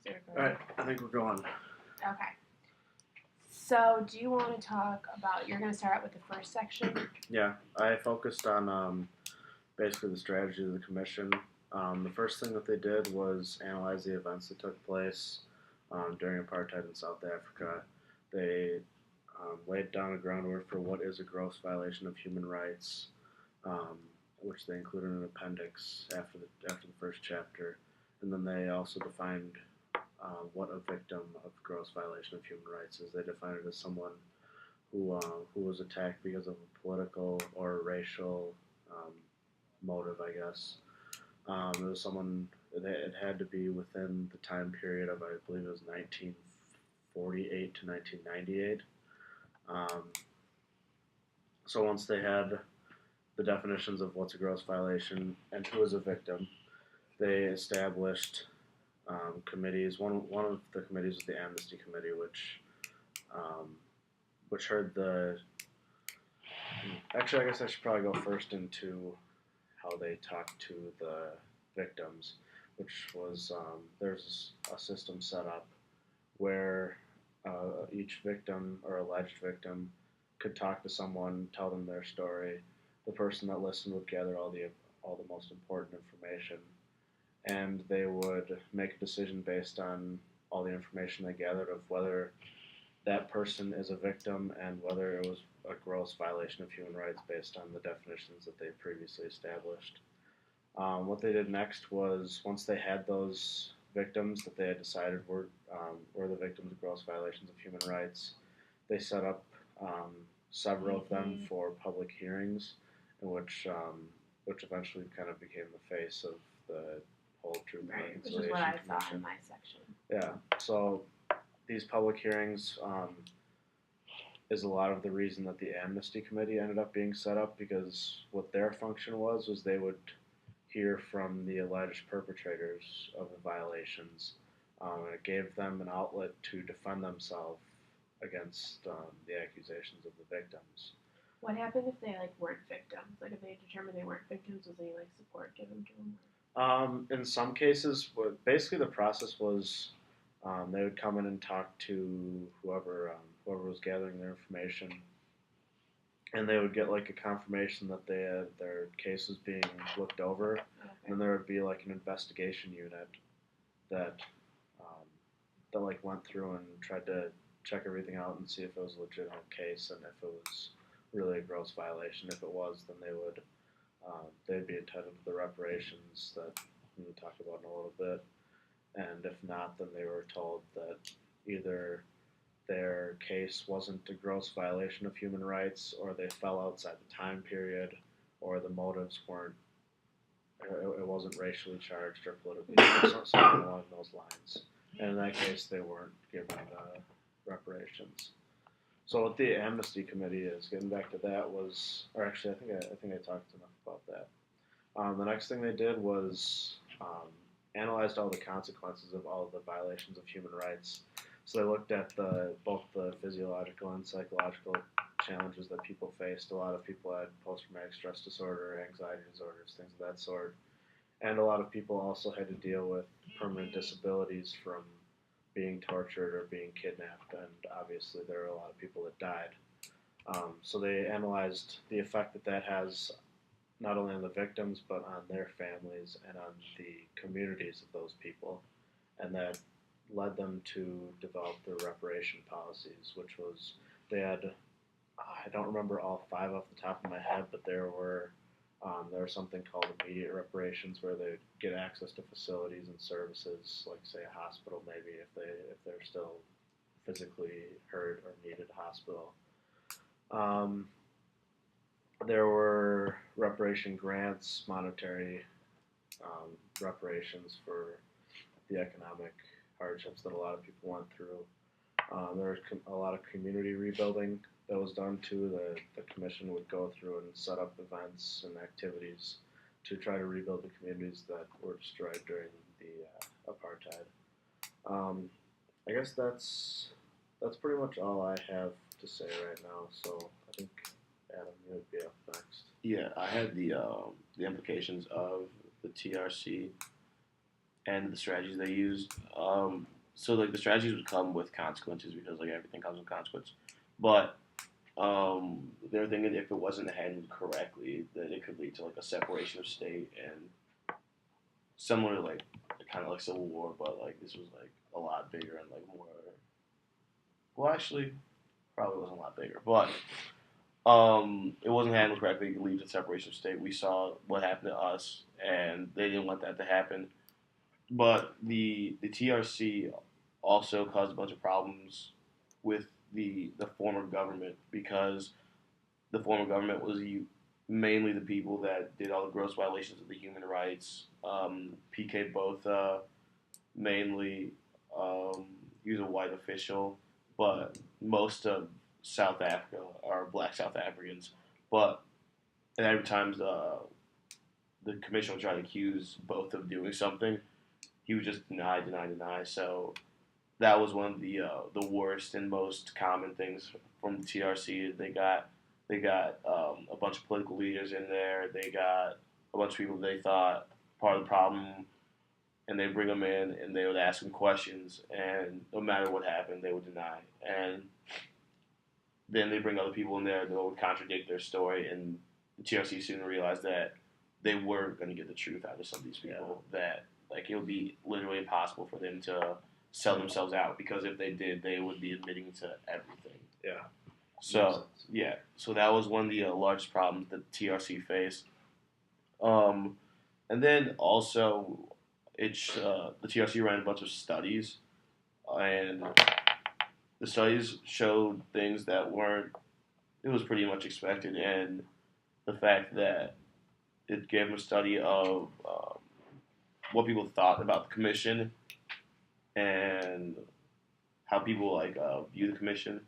Alright, I think we're going. Okay. So, do you want to talk about, you're going to start out with the first section? Yeah, I focused on basically the strategy of the commission. The first thing that they did was analyze the events that took place during apartheid in South Africa. They laid down a groundwork for what is a gross violation of human rights, which they included in an appendix after the first chapter. And then they also defined what a victim of gross violation of human rights is. They defined it as someone who was attacked because of a political or racial motive, I guess. It was someone, it had to be within the time period of, I believe it was 1948 to 1998. So once they had the definitions of what's a gross violation and who is a victim, they established committees. One of the committees was the Amnesty Committee, which heard the. Actually, I guess I should probably go first into how they talked to the victims, which was there's a system set up where each victim or alleged victim could talk to someone, tell them their story. The person that listened would gather all the most important information, and they would make a decision based on all the information they gathered of whether that person is a victim and whether it was a gross violation of human rights based on the definitions that they previously established. What they did next was, once they had those victims that they had decided were the victims of gross violations of human rights, they set up several of them for public hearings, in which eventually kind of became the face of the whole Truth and Reconciliation Which is what I Commission. saw in my section. Yeah, so these public hearings is a lot of the reason that the Amnesty Committee ended up being set up, because what their function was they would hear from the alleged perpetrators of the violations, and it gave them an outlet to defend themselves against the accusations of the victims. What happened if they weren't victims? Like, if they determined they weren't victims, was any support given to them? In some cases, basically the process was they would come in and talk to whoever was gathering their information, and they would get a confirmation that their case was being looked over, and then there would be an investigation unit that went through and tried to check everything out and see if it was a legitimate case and if it was really a gross violation. If it was, then they'd be entitled to the reparations that we will talk about in a little bit. And if not, then they were told that either their case wasn't a gross violation of human rights, or they fell outside the time period, or the motives weren't, it wasn't racially charged or politically charged, something along those lines. And in that case, they weren't given reparations. So what the Amnesty Committee is, getting back to that, was, or actually, I think I talked enough about that. The next thing they did was analyzed all the consequences of all of the violations of human rights. So they looked at both the physiological and psychological challenges that people faced. A lot of people had post-traumatic stress disorder, anxiety disorders, things of that sort. And a lot of people also had to deal with permanent disabilities from being tortured or being kidnapped, and obviously there are a lot of people that died. So they analyzed the effect that has not only on the victims, but on their families and on the communities of those people, and that led them to develop their reparation policies, which was, they had, I don't remember all 5 off the top of my head, but there was something called immediate reparations, where they get access to facilities and services, like say a hospital maybe, if they're still physically hurt or needed a hospital. There were reparation grants, monetary reparations for the economic hardships that a lot of people went through. There was a lot of community rebuilding that was done too. The commission would go through and set up events and activities to try to rebuild the communities that were destroyed during the apartheid. I guess that's pretty much all I have to say right now. So I think Adam, you would be up next. Yeah, I had the implications of the TRC and the strategies they used. So like the strategies would come with consequences because like everything comes with consequence, but they're thinking if it wasn't handled correctly, that it could lead to like a separation of state and similar to like kind of like Civil War, but like this was like a lot bigger and like more. Well, actually, probably wasn't a lot bigger, but it wasn't handled correctly. It could lead to separation of state. We saw what happened to us, and they didn't want that to happen. But the TRC also caused a bunch of problems with the former government because the former government was mainly the people that did all the gross violations of the human rights. PK Botha, mainly, he was a white official, but most of South Africa are black South Africans. But every time the commission would try to accuse both of doing something, he would just deny, deny, deny. So that was one of the worst and most common things from the TRC. They got a bunch of political leaders in there. They got a bunch of people they thought part of the problem, and they bring them in and they would ask them questions, and no matter what happened, they would deny. And then they bring other people in there that would contradict their story, and the TRC soon realized that they were going to get the truth out of some of these people. Yeah. That like it would be literally impossible for them to sell themselves out because if they did, they would be admitting to everything. Yeah. So that was one of the largest problems that the TRC faced. And then also, the TRC ran a bunch of studies, and the studies showed things that weren't. It was pretty much expected, and the fact that it gave them a study of what people thought about the commission and how people view the commission,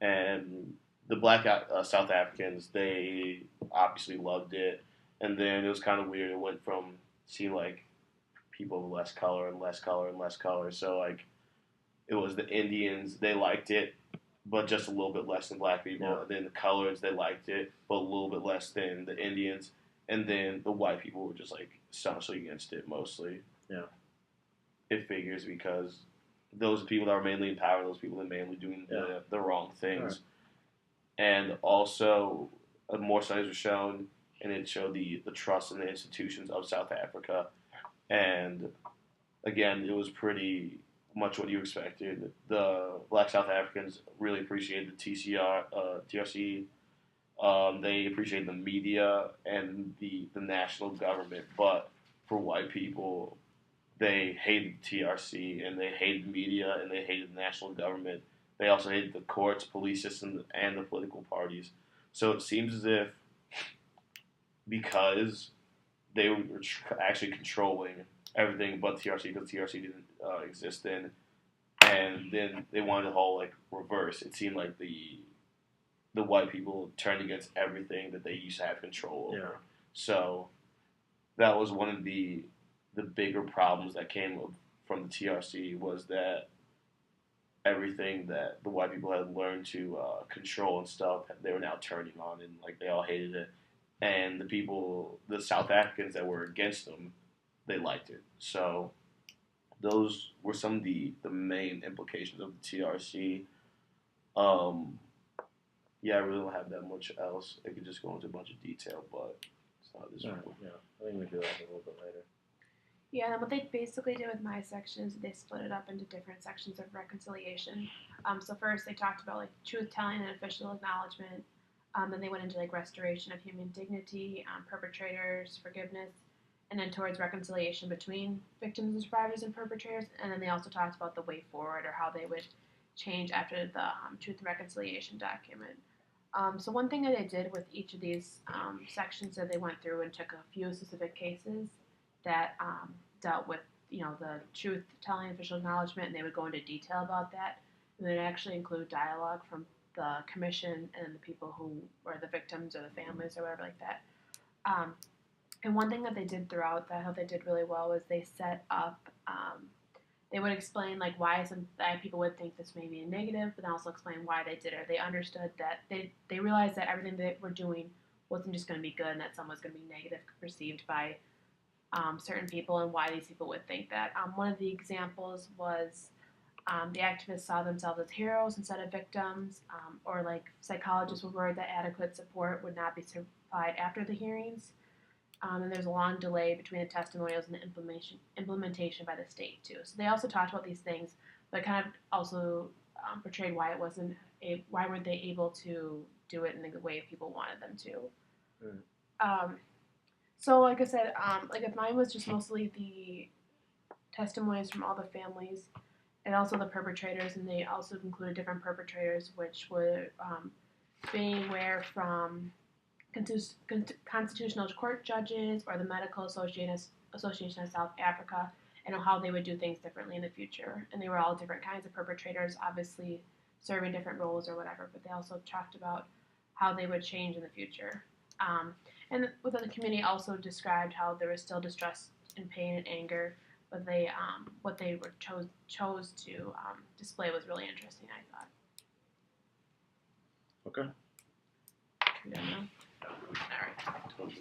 and the black South Africans, they obviously loved it, and then it was kind of weird. It went from seeing like people of less color and less color and less color. So like it was the Indians, they liked it, but just a little bit less than black people. Yeah. And then the coloreds, they liked it, but a little bit less than the Indians. And then the white people were just like staunchly against it mostly. Yeah. It figures because those people that are mainly in power, those people that are mainly doing the wrong things. Right. And also, more studies were shown, and it showed the trust in the institutions of South Africa. And again, it was pretty much what you expected. The black South Africans really appreciated the TRC. They appreciated the media and the national government. But for white people, they hated the TRC, and they hated the media, and they hated the national government. They also hated the courts, police system, and the political parties. So it seems as if because they were actually controlling everything but TRC, because TRC didn't exist then, and then they wanted the whole like reverse. It seemed like the white people turned against everything that they used to have control over. Yeah. So that was one of the bigger problems that came from the TRC, was that everything that the white people had learned to control and stuff, they were now turning on, and like they all hated it. And the South Africans that were against them, they liked it. So those were some of the main implications of the TRC. Yeah, I really don't have that much else. I could just go into a bunch of detail, but it's not this one. Yeah, I think we do that a little bit later. Yeah, and what they basically did with my section is they split it up into different sections of reconciliation. So first they talked about like truth-telling and official acknowledgement. Then they went into like restoration of human dignity, perpetrators, forgiveness, and then towards reconciliation between victims and survivors and perpetrators. And then they also talked about the way forward, or how they would change after the Truth and Reconciliation document. So one thing that they did with each of these sections that they went through and took a few specific cases that dealt with, the truth-telling, official acknowledgement, and they would go into detail about that. And they'd actually include dialogue from the commission and the people who were the victims or the families or whatever like that. And one thing that they did throughout that, how they did really well, was they set up, they would explain like why some people would think this may be a negative, but then also explain why they did it. They understood that they realized that everything they were doing wasn't just going to be good, and that some was going to be negative perceived by certain people and why these people would think that. One of the examples was the activists saw themselves as heroes instead of victims, or like psychologists were worried that adequate support would not be supplied after the hearings. And there's a long delay between the testimonials and the implementation by the state too. So they also talked about these things, but kind of also portrayed why why weren't they able to do it in the way people wanted them to. So like I said, like if mine was just mostly the testimonies from all the families and also the perpetrators, and they also included different perpetrators, which were being aware from constitutional court judges or the Medical Association of South Africa, and how they would do things differently in the future. And they were all different kinds of perpetrators, obviously serving different roles or whatever, but they also talked about how they would change in the future. And within the community also described how there was still distress and pain and anger, but they what they were chose to display was really interesting, I thought. Okay. We don't know. All right.